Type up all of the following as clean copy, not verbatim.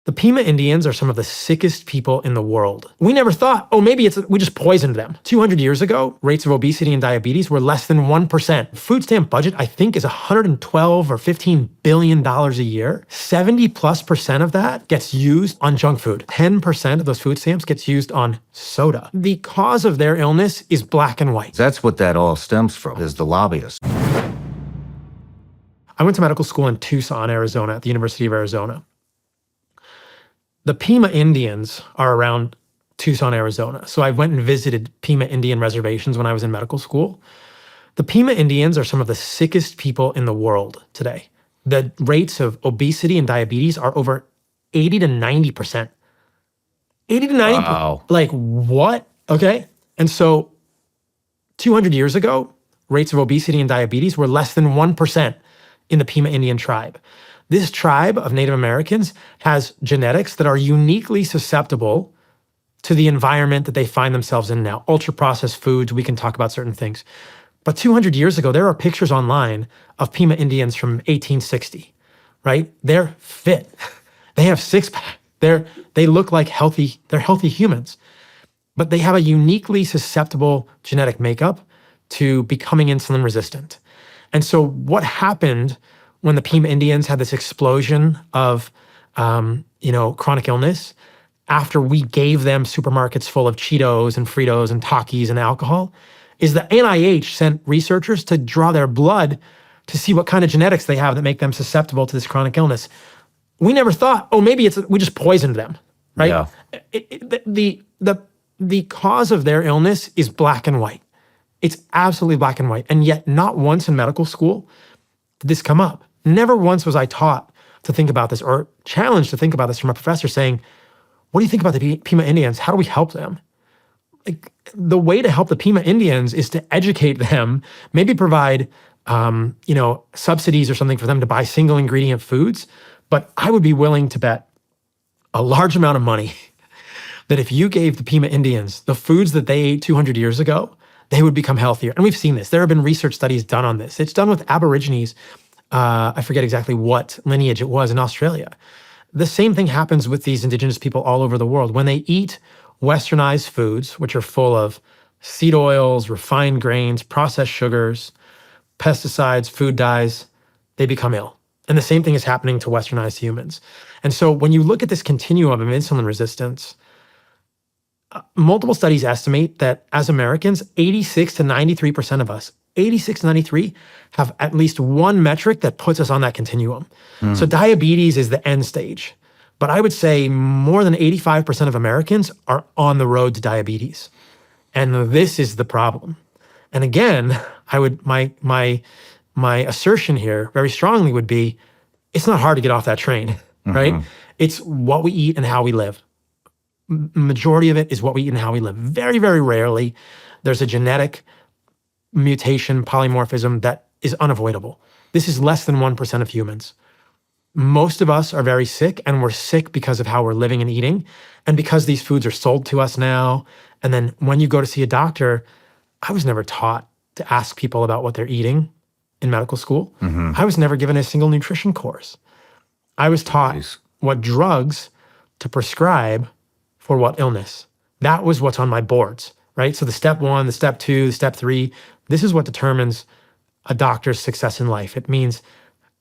The Pima Indians are some of the sickest people in the world. We never thought, oh, maybe we just poisoned them. 200 years ago, rates of obesity and diabetes were less than 1%. Food stamp budget, I think, is $112 or $15 billion a year. 70+% of that gets used on junk food. 10% of those food stamps gets used on soda. The cause of their illness is black and white. That's what that all stems from, is the lobbyists. I went to medical school in Tucson, Arizona, at the University of Arizona. The Pima Indians are around Tucson, Arizona. So I went and visited Pima Indian reservations when I was in medical school. The Pima Indians are some of the sickest people in the world today. The rates of obesity and diabetes are over 80 to 90%. 80 to 90%. Wow. Like what? Okay. And so 200 years ago, rates of obesity and diabetes were less than 1% in the Pima Indian tribe. This tribe of Native Americans has genetics that are uniquely susceptible to the environment that they find themselves in now. Ultra-processed foods, we can talk about certain things. But 200 years ago, there are pictures online of Pima Indians from 1860, right? They're fit. They have six-pack. They look like they're healthy humans. But they have a uniquely susceptible genetic makeup to becoming insulin resistant. And so what happened when the Pima Indians had this explosion of, chronic illness, after we gave them supermarkets full of Cheetos and Fritos and Takis and alcohol, is the NIH sent researchers to draw their blood to see what kind of genetics they have that make them susceptible to this chronic illness. We never thought, oh, maybe we just poisoned them, right? Yeah. The cause of their illness is black and white. It's absolutely black and white. And yet not once in medical school did this come up. Never once was I taught to think about this or challenged to think about this from a professor saying, what do you think about the Pima Indians? How do we help them? Like, the way to help the Pima Indians is to educate them, maybe provide, subsidies or something for them to buy single ingredient foods. But I would be willing to bet a large amount of money that if you gave the Pima Indians the foods that they ate 200 years ago, they would become healthier. And we've seen this. There have been research studies done on this. It's done with Aborigines. I forget exactly what lineage it was in Australia. The same thing happens with these indigenous people all over the world. When they eat westernized foods, which are full of seed oils, refined grains, processed sugars, pesticides, food dyes, they become ill. And the same thing is happening to westernized humans. And so when you look at this continuum of insulin resistance, multiple studies estimate that as Americans, 86 to 93% of us, 86 to 93, have at least one metric that puts us on that continuum. So diabetes is the end stage. But I would say more than 85% of Americans are on the road to diabetes. And this is the problem. And again, my assertion here very strongly would be, it's not hard to get off that train, right? It's what we eat and how we live. Majority of it is what we eat and how we live. Very, very rarely there's a genetic mutation, polymorphism that is unavoidable. This is less than 1% of humans. Most of us are very sick, and we're sick because of how we're living and eating, and because these foods are sold to us now. And then when you go to see a doctor, I was never taught to ask people about what they're eating in medical school. I was never given a single nutrition course. I was taught what drugs to prescribe for what illness. That was what's on my boards, right? So the step 1, the step 2, the step 3, this is what determines a doctor's success in life. It means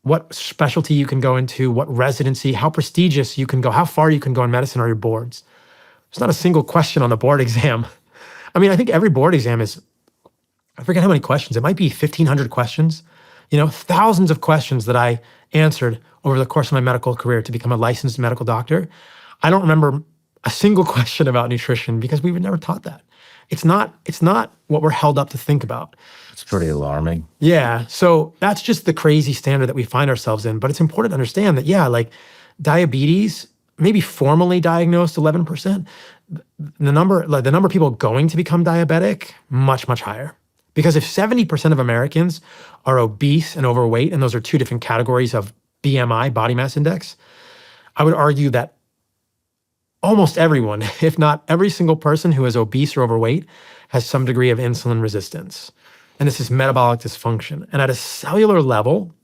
what specialty you can go into, what residency, how prestigious you can go, how far you can go in medicine are your boards. There's not a single question on the board exam. I mean, I think every board exam is, I forget how many questions. It might be 1,500 questions, thousands of questions that I answered over the course of my medical career to become a licensed medical doctor. I don't remember a single question about nutrition because we were never taught that. It's not what we're held up to think about. It's pretty alarming. Yeah. So that's just the crazy standard that we find ourselves in. But it's important to understand that, diabetes, maybe formally diagnosed 11%, the number of people going to become diabetic, much, much higher. Because if 70% of Americans are obese and overweight, and those are two different categories of BMI, body mass index, I would argue that almost everyone, if not every single person who is obese or overweight, has some degree of insulin resistance. And this is metabolic dysfunction. And at a cellular level,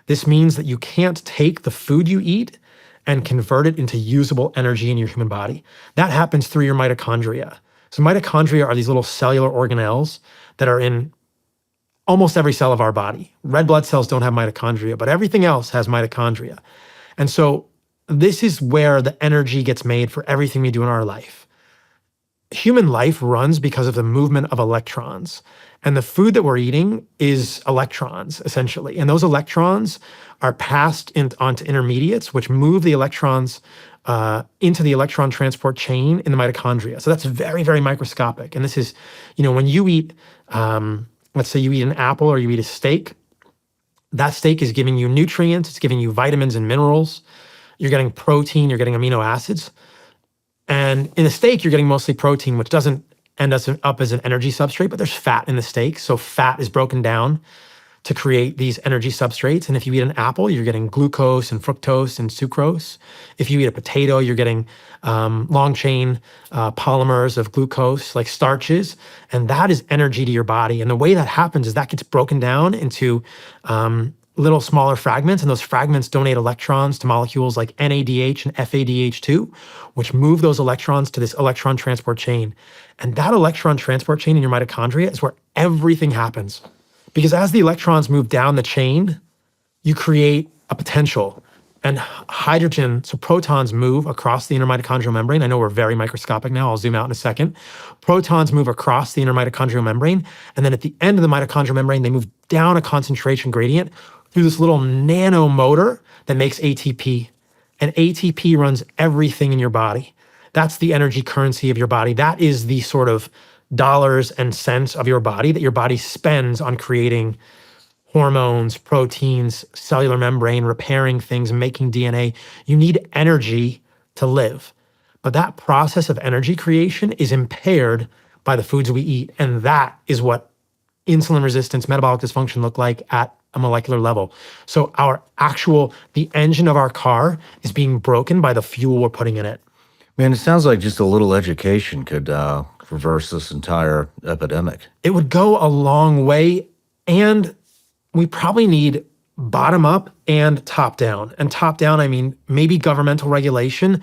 this means that you can't take the food you eat and convert it into usable energy in your human body. That happens through your mitochondria. So mitochondria are these little cellular organelles that are in almost every cell of our body. Red blood cells don't have mitochondria, but everything else has mitochondria. And so this is where the energy gets made for everything we do in our life. Human life runs because of the movement of electrons. And the food that we're eating is electrons, essentially. And those electrons are passed onto intermediates, which move the electrons into the electron transport chain in the mitochondria. So that's very, very microscopic. And this is, when you eat, let's say you eat an apple or you eat a steak, that steak is giving you nutrients, it's giving you vitamins and minerals. You're getting protein, you're getting amino acids. And in a steak, you're getting mostly protein, which doesn't end up as an energy substrate, but there's fat in the steak. So fat is broken down to create these energy substrates. And if you eat an apple, you're getting glucose and fructose and sucrose. If you eat a potato, you're getting long chain polymers of glucose, like starches. And that is energy to your body. And the way that happens is that gets broken down into little smaller fragments, and those fragments donate electrons to molecules like NADH and FADH2, which move those electrons to this electron transport chain. And that electron transport chain in your mitochondria is where everything happens. Because as the electrons move down the chain, you create a potential. And hydrogen, so protons move across the inner mitochondrial membrane. I know we're very microscopic now. I'll zoom out in a second. Protons move across the inner mitochondrial membrane. And then at the end of the mitochondrial membrane, they move down a concentration gradient through this little nano motor that makes ATP. And ATP runs everything in your body. That's the energy currency of your body. That is the sort of dollars and cents of your body that your body spends on creating hormones, proteins, cellular membrane, repairing things, making DNA. You need energy to live. But that process of energy creation is impaired by the foods we eat. And that is what insulin resistance, metabolic dysfunction look like at a molecular level. So the engine of our car is being broken by the fuel we're putting in it. Man, it sounds like just a little education could reverse this entire epidemic. It would go a long way, and we probably need bottom up and top down. And top down, I mean, maybe governmental regulation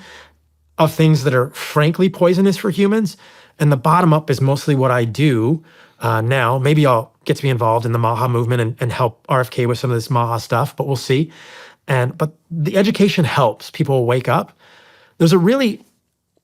of things that are frankly poisonous for humans. And the bottom up is mostly what I do now. Maybe I'll get to be involved in the MAHA movement and help RFK with some of this MAHA stuff, but we'll see. But the education helps people wake up. There's a really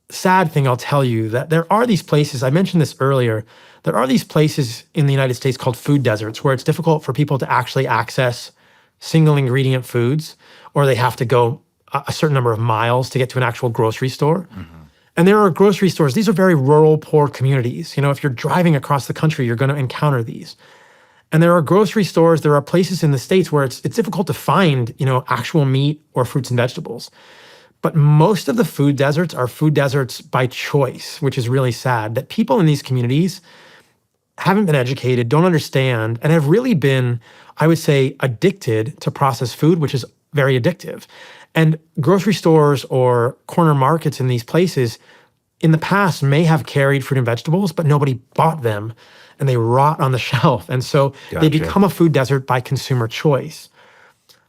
sad thing I'll tell you, that there are these places, I mentioned this earlier, there are these places in the United States called food deserts where it's difficult for people to actually access single ingredient foods, or they have to go a certain number of miles to get to an actual grocery store. Mm-hmm. And there are grocery stores. These are very rural, poor communities. If you're driving across the country, you're going to encounter these. And there are grocery stores, there are places in the States where it's difficult to find, actual meat or fruits and vegetables. But most of the food deserts are food deserts by choice, which is really sad, that people in these communities haven't been educated, don't understand, and have really been, I would say, addicted to processed food, which is very addictive. And grocery stores or corner markets in these places in the past may have carried fruit and vegetables, but nobody bought them, and they rot on the shelf. And so They become a food desert by consumer choice.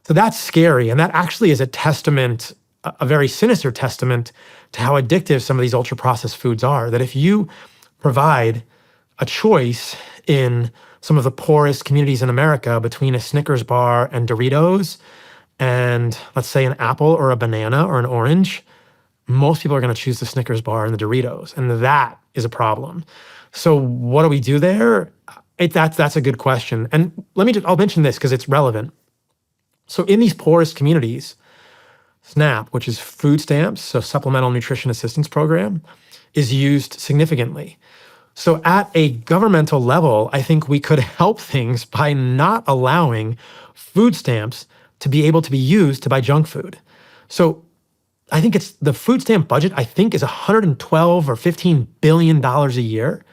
So that's scary, and that actually is a very sinister testament to how addictive some of these ultra-processed foods are. That if you provide a choice in some of the poorest communities in America between a Snickers bar and Doritos, and let's say an apple or a banana or an orange, most people are going to choose the Snickers bar and the Doritos, and that is a problem. So what do we do there? That's a good question. And I'll mention this because it's relevant. So in these poorest communities, SNAP, which is food stamps, so Supplemental Nutrition Assistance Program, is used significantly. So at a governmental level, I think we could help things by not allowing food stamps to be able to be used to buy junk food. So I think it's the food stamp budget, I think, is $112 or $15 billion a year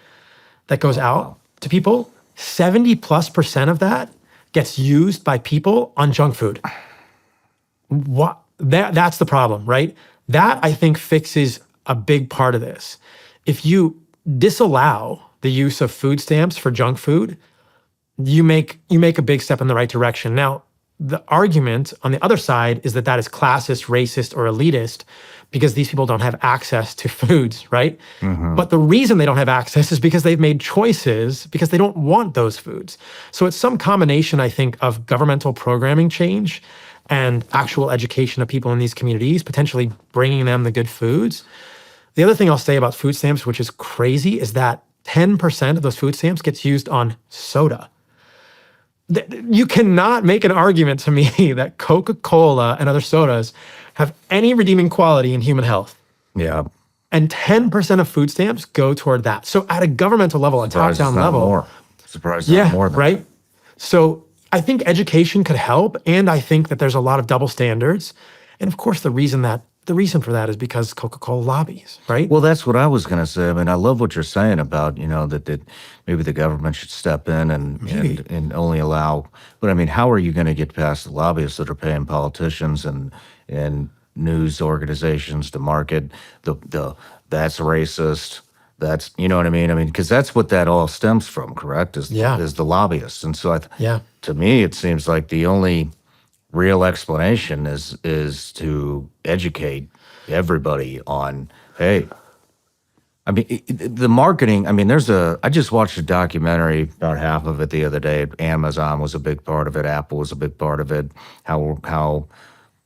that goes out to people. 70+% of that gets used by people on junk food. That's the problem, right? That, I think, fixes a big part of this. If you disallow the use of food stamps for junk food, you make a big step in the right direction. Now, the argument on the other side is that that is classist, racist, or elitist because these people don't have access to foods, right? But the reason they don't have access is because they've made choices because they don't want those foods. So it's some combination, I think, of governmental programming change and actual education of people in these communities, potentially bringing them the good foods. The other thing I'll say about food stamps, which is crazy, is that 10% of those food stamps gets used on soda. You cannot make an argument to me that Coca-Cola and other sodas have any redeeming quality in human health. Yeah. And 10% of food stamps go toward that. So at a governmental level, a Surprised top-down it's not level. more. Surprised it's not more than right? So I think education could help. And I think that there's a lot of double standards. And of course, the reason for that is because Coca-Cola lobbies, right? Well, that's what I was going to say. I mean, I love what you're saying about, that maybe the government should step in and only allow. But I mean, how are you going to get past the lobbyists that are paying politicians and news organizations to market the that's racist? That's, you know what I mean? I mean, because that's what that all stems from, correct? Is the lobbyists. And so to me, it seems like the only real explanation is to educate everybody on, hey, I mean, the marketing, I mean, I just watched a documentary, about half of it the other day. Amazon was a big part of it. Apple was a big part of it. How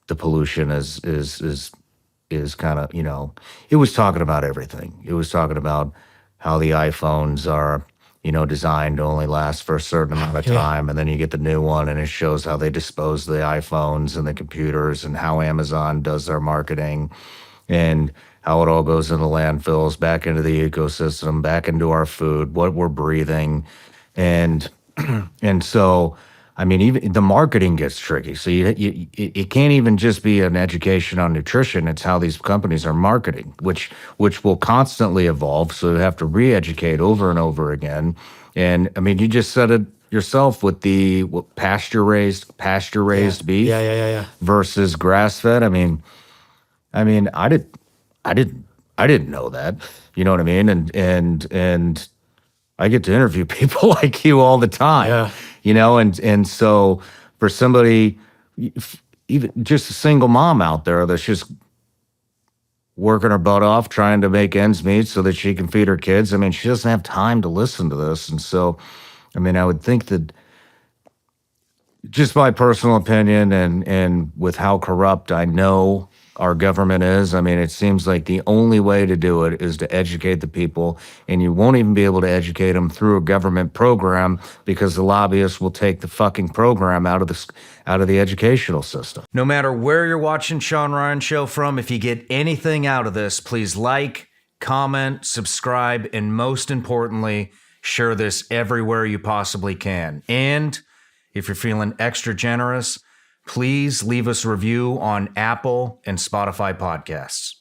the pollution is kind of, it was talking about everything. It was talking about how the iPhones are, designed to only last for a certain amount of time. And then you get the new one and it shows how they dispose of the iPhones and the computers and how Amazon does their marketing and how it all goes into landfills, back into the ecosystem, back into our food, what we're breathing. And so, I mean, even the marketing gets tricky. So it can't even just be an education on nutrition. It's how these companies are marketing, which will constantly evolve. So you have to re-educate over and over again. And I mean, you just said it yourself with the pasture raised beef versus grass fed. I mean, I didn't know that. You know what I mean? And I get to interview people like you all the time. And so for somebody, even just a single mom out there that's just working her butt off trying to make ends meet so that she can feed her kids, I mean, she doesn't have time to listen to this. And so, I mean, I would think that, just my personal opinion and with how corrupt I know our government is, I mean, it seems like the only way to do it is to educate the people, and you won't even be able to educate them through a government program because the lobbyists will take the fucking program out of the educational system. No matter where you're watching Sean Ryan Show from, if you get anything out of this, please like, comment, subscribe, and most importantly, share this everywhere you possibly can. And if you're feeling extra generous, please leave us a review on Apple and Spotify podcasts.